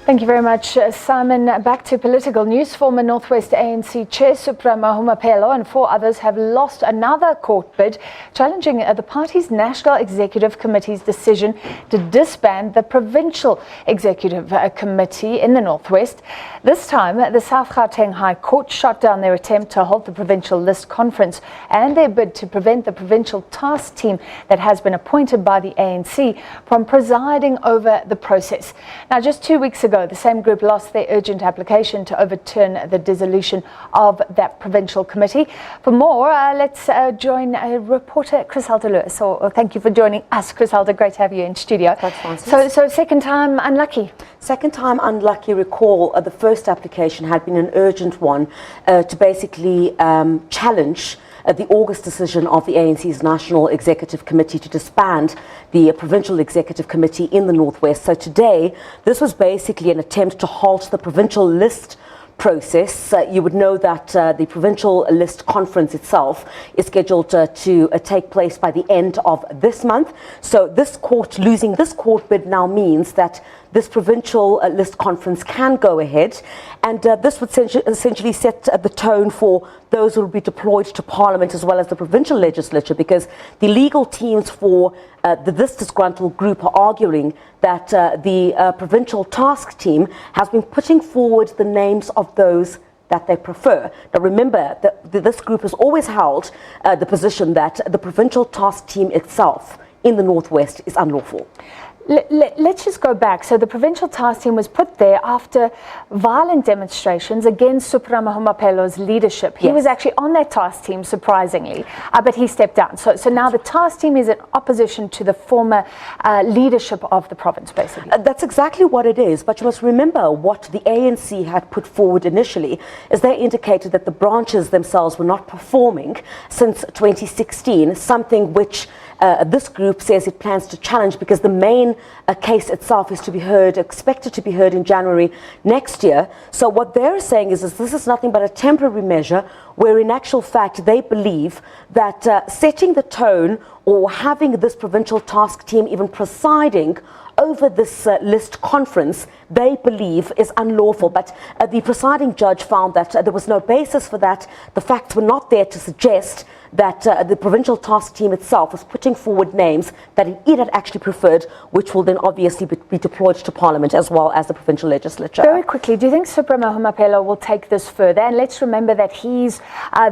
Thank you very much, Simon. Back to political news. Former North West ANC Chair Supra Mahumapelo and 4 others have lost another court bid challenging the party's National Executive Committee's decision to disband the Provincial Executive Committee in the North West. This time, the South Gauteng High Court shot down their attempt to halt the provincial list conference and their bid to prevent the provincial task team that has been appointed by the ANC from presiding over the process. Now, just 2 weeks ago, the same group lost their urgent application to overturn the dissolution of that provincial committee. For more, let's join reporter Chriselda Lewis. Thank you for joining us, Chriselda. Great to have you in studio. So second time unlucky. Second time unlucky. Recall the first application had been an urgent one to basically challenge the August decision of the ANC's National Executive Committee to disband the Provincial Executive Committee in the North West. So today, this was basically an attempt to halt the provincial list process. You would know that the provincial list conference itself is scheduled to take place by the end of this month. So this court, losing this court bid now means that this provincial list conference can go ahead, and this would essentially set the tone for those who will be deployed to Parliament as well as the provincial legislature, because the legal teams for this disgruntled group are arguing that the provincial task team has been putting forward the names of those that they prefer. Now remember that this group has always held the position that the provincial task team itself in the North West is unlawful. Let's just go back. So the provincial task team was put there after violent demonstrations against Supra Mahumapelo's leadership. He was actually on that task team, surprisingly, but he stepped down. So now the task team is in opposition to the former leadership of the province, basically. That's exactly what it is. But you must remember what the ANC had put forward initially, is they indicated that the branches themselves were not performing since 2016, something which this group says it plans to challenge, because the main case itself is to be heard, expected to be heard in January next year. So what they're saying is this is nothing but a temporary measure, where in actual fact they believe that setting the tone or having this provincial task team even presiding over this list conference, they believe is unlawful. But the presiding judge found that there was no basis for that. The facts were not there to suggest that the provincial task team itself was putting forward names that it had actually preferred, which will then obviously be deployed to Parliament as well as the provincial legislature. Very quickly, do you think Supra Mahumapelo will take this further? And let's remember that he's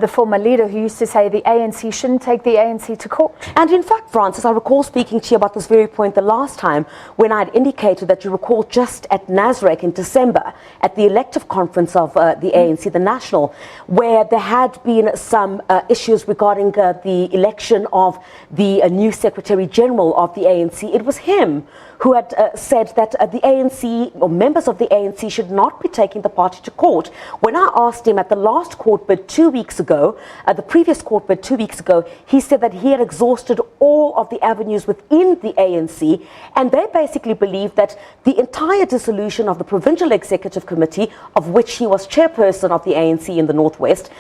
the former leader who used to say the ANC shouldn't take the ANC to court. And in fact, Francis, I recall speaking to you about this very point the last time when I had indicated that you recall just at Nasrec in December at the elective conference of the ANC, the National, where there had been some issues regarding the election of the new Secretary General of the ANC. It was him who had said that the ANC, or members of the ANC, should not be taking the party to court. When I asked him at the last court bid 2 weeks ago, the previous court bid 2 weeks ago, he said that he had exhausted all of the avenues within the ANC, and they basically believe that the entire dissolution of the Provincial Executive Committee, of which he was chairperson of the ANC in the North West,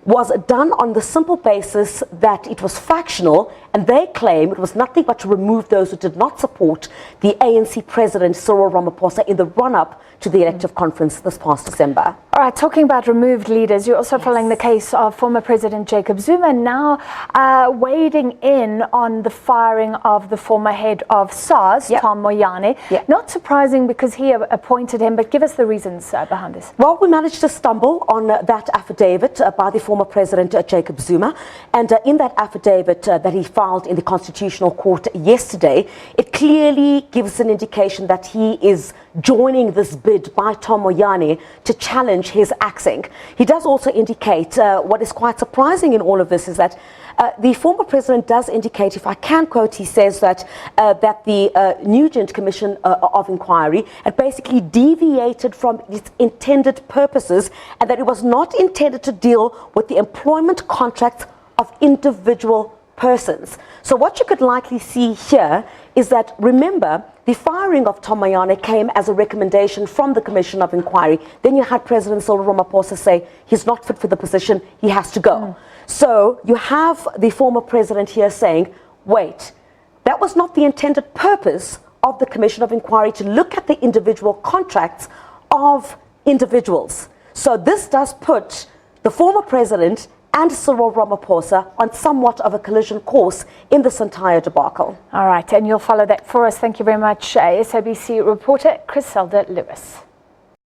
was done on the simple basis that it was factional, and they claim it was nothing but to remove those who did not support the ANC President Cyril Ramaphosa in the run-up to the elective conference this past December. All right, talking about removed leaders, you're also following the case of former President Jacob Zuma, now wading in on the firing of the former head of SARS, Tom Moyane. Not surprising because he appointed him, but give us the reasons behind this. Well, we managed to stumble on that affidavit by the former President Jacob Zuma, and in that affidavit that he filed in the Constitutional Court yesterday, it clearly gives an indication that he is joining this bid by Tom Moyane to challenge his axing. He does also indicate, what is quite surprising in all of this is that the former president does indicate, if I can quote, he says that that the Nugent Commission of Inquiry had basically deviated from its intended purposes, and that it was not intended to deal with the employment contracts of individual persons. So what you could likely see here is that, remember, the firing of Tom Moyane came as a recommendation from the Commission of Inquiry. Then you had President Cyril Ramaphosa say he's not fit for the position, he has to go. So you have the former president here saying, wait, that was not the intended purpose of the Commission of Inquiry, to look at the individual contracts of individuals. So this does put the former president and Cyril Ramaphosa on somewhat of a collision course in this entire debacle. All right, and you'll follow that for us. Thank you very much, SABC reporter Chriselda Lewis.